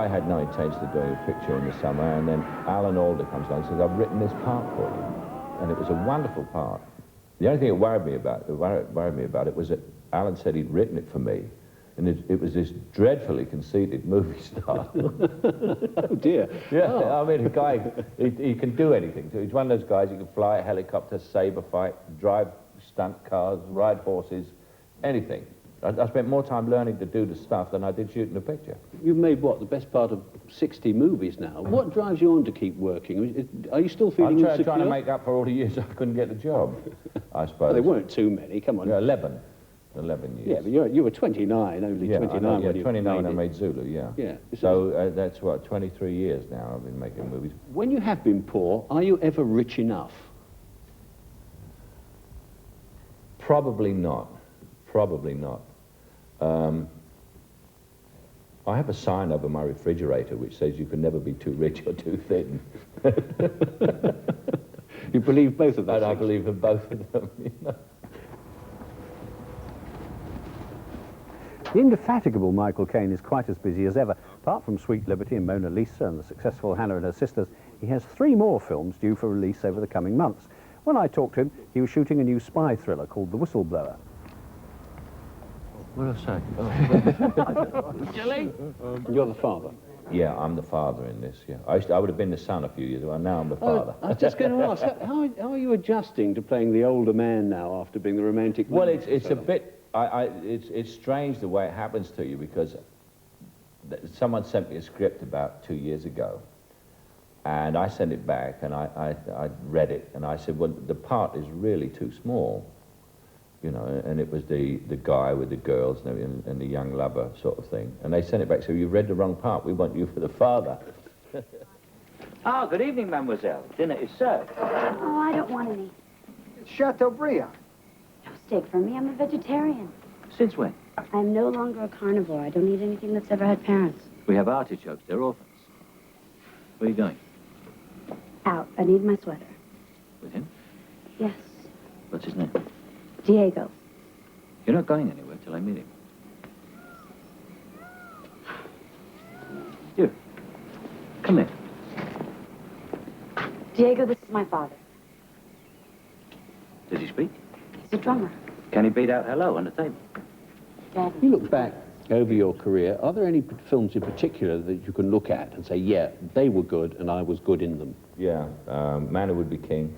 I had no intention of doing a picture in the summer, and then Alan Alda comes along and says, I've written this part for you. And it was a wonderful part. The only thing that worried me about it was that Alan said he'd written it for me, and it was this dreadfully conceited movie star. Oh, dear. Yeah, oh. I mean, a guy, he can do anything. So he's one of those guys who can fly a helicopter, saber fight, drive stunt cars, ride horses, anything. I spent more time learning to do the stuff than I did shooting the picture. You've made, what, the best part of 60 movies now. What drives you on to keep working? Are you still feeling insecure? I'm trying to make up for all the years I couldn't get the job, I suppose. Well, there weren't too many, come on. Yeah, 11 years. Yeah, but you were 29, only 29 when you 29 when I made Zulu, yeah. Yeah. So that's, what, 23 years now I've been making movies. When you have been poor, are you ever rich enough? Probably not. Probably not. I have a sign over my refrigerator which says you can never be too rich or too thin. You believe both of those? And I believe in both of them, you know. The indefatigable Michael Caine is quite as busy as ever. Apart from Sweet Liberty and Mona Lisa and the successful Hannah and Her Sisters, he has 3 more films due for release over the coming months. When I talked to him, he was shooting a new spy thriller called The Whistleblower. What did I say? Jelly? You're the father? Yeah, I'm the father in this, yeah. I would have been the son a few years ago, and now I'm the father. I was just going to ask, how are you adjusting to playing the older man now after being the romantic man? Well, it's a bit... it's strange the way it happens to you, because someone sent me a script about 2 years ago, and I sent it back, and I read it, and I said, well, the part is really too small, you know, and it was the guy with the girls and the young lover sort of thing, and they sent it back, so you read the wrong part, we want you for the father. Ah, good evening, mademoiselle. Dinner is served. Oh, I don't want any. It's Chateaubriand. No steak for me. I'm a vegetarian. Since when? I'm no longer a carnivore. I don't eat anything that's ever had parents. We have artichokes. They're orphans. Where are you going? Out. I need my sweater. With him? Yes. What's his name? Diego. You're not going anywhere till I meet him. You. Come here. Diego, this is my father. Does he speak? He's a drummer. Can he beat out hello on the table? Daddy. You look back over your career, are there any films in particular that you can look at and say, yeah, they were good and I was good in them? Yeah, Man Who Would Be King,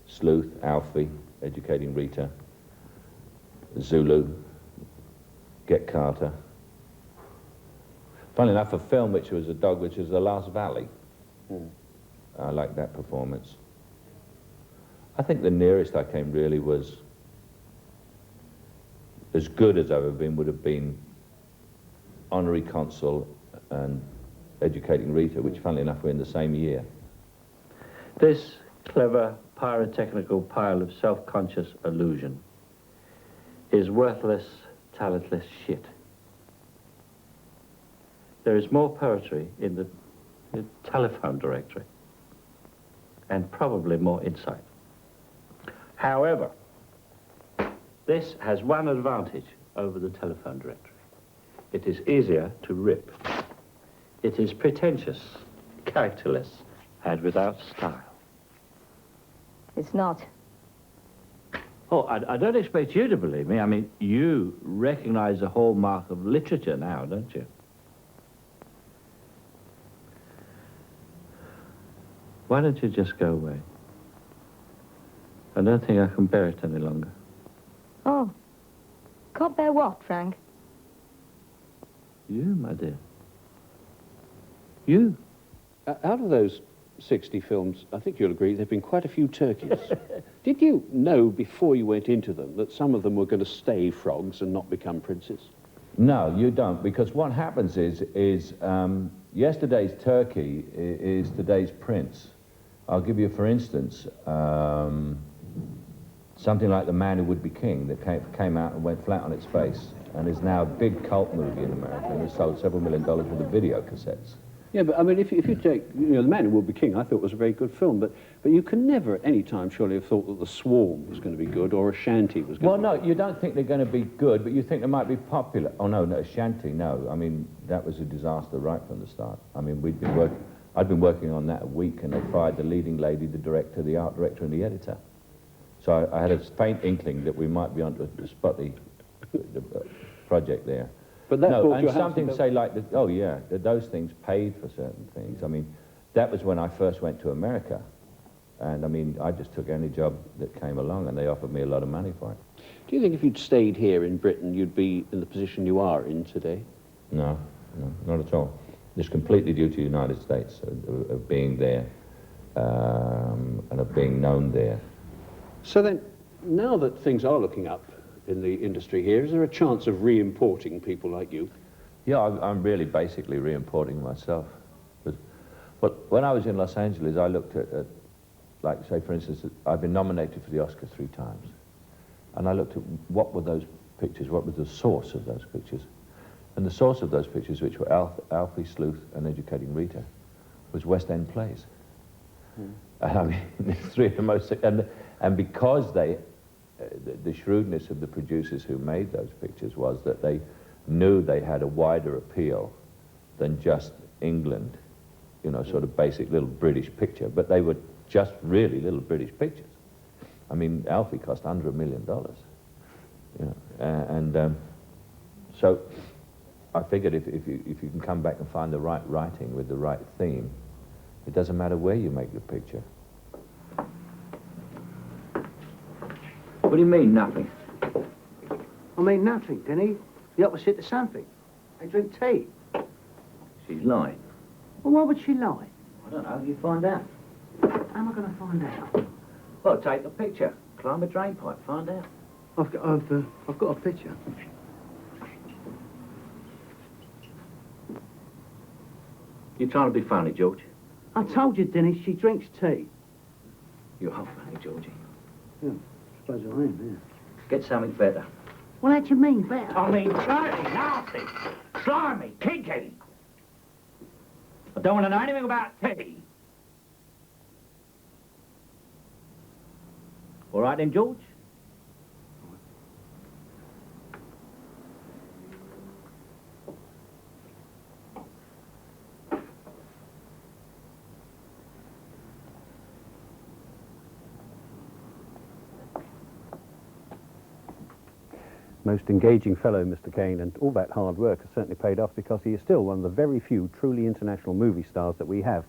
Sleuth, Alfie, Educating Rita, Zulu, Get Carter. Funnily enough, a film which was a dog, which was The Last Valley. I liked that performance. I think the nearest I came really was, as good as I've ever been, would have been Honorary Consul and Educating Rita, which funnily enough were in the same year. This clever pyrotechnical pile of self-conscious illusion is worthless, talentless shit. There is more poetry in the telephone directory, and probably more insight. However, this has one advantage over the telephone directory. It is easier to rip. It is pretentious, characterless, and without style. It's not. Oh, I don't expect you to believe me. I mean, you recognize the hallmark of literature now, don't you? Why don't you just go away? I don't think I can bear it any longer. Oh. Can't bear what, Frank? You, my dear. You. Out of those 60 films, I think you'll agree, there have been quite a few turkeys. Did you know before you went into them that some of them were going to stay frogs and not become princes? No, you don't, because what happens is yesterday's turkey is today's prince. I'll give you, for instance, something like The Man Who Would Be King that came out and went flat on its face and is now a big cult movie in America and has sold several $1 million worth of video cassettes. Yeah, but I mean, if you take, you know, The Man Who Will Be King, I thought was a very good film, but you can never at any time surely have thought that The Swarm was going to be good or Ashanti was going to be Well, no, you don't think they're going to be good, but you think they might be popular. Oh, no, Shanty, no. I mean, that was a disaster right from the start. I mean, I'd been working on that a week, and they fired the leading lady, the director, the art director, and the editor. So I had a faint inkling that we might be onto a spotty project there. But that no, brought and your house something into- say like, oh yeah, those things paid for certain things. I mean, that was when I first went to America. And I mean, I just took any job that came along, and they offered me a lot of money for it. Do you think if you'd stayed here in Britain, you'd be in the position you are in today? No, not at all. It's completely due to the United States, of being there, and of being known there. So then, now that things are looking up in the industry here, is there a chance of re-importing people like you? Yeah, I'm really basically re-importing myself. But when I was in Los Angeles, I looked at, like, say, for instance, I've been nominated for the Oscar 3 times. And I looked at what were those pictures, what was the source of those pictures. And the source of those pictures, which were Alfie, Sleuth, and Educating Rita, was West End plays. And I mean, the three of the most, and because they, the shrewdness of the producers who made those pictures was that they knew they had a wider appeal than just England, you know, sort of basic little British picture, but they were just really little British pictures. I mean, Alfie cost under $1 million, you know, so I figured if you can come back and find the right writing with the right theme, it doesn't matter where you make the picture. What do you mean, nothing? I mean nothing, Denny. The opposite to something. They drink tea. She's lying. Well, why would she lie? I don't know, you find out. How am I going to find out? Well, take a picture, climb a drain pipe, find out. I've got a picture. You're trying to be funny, George. I told you, Denny, she drinks tea. You are funny, Georgie. Yeah, I suppose I am, yeah. Get something better. Well, how do you mean, better? I mean, dirty, nasty, slimy, kinky. I don't want to know anything about tea. All right then, George? Most engaging fellow, Mr. Caine, and all that hard work has certainly paid off because he is still one of the very few truly international movie stars that we have.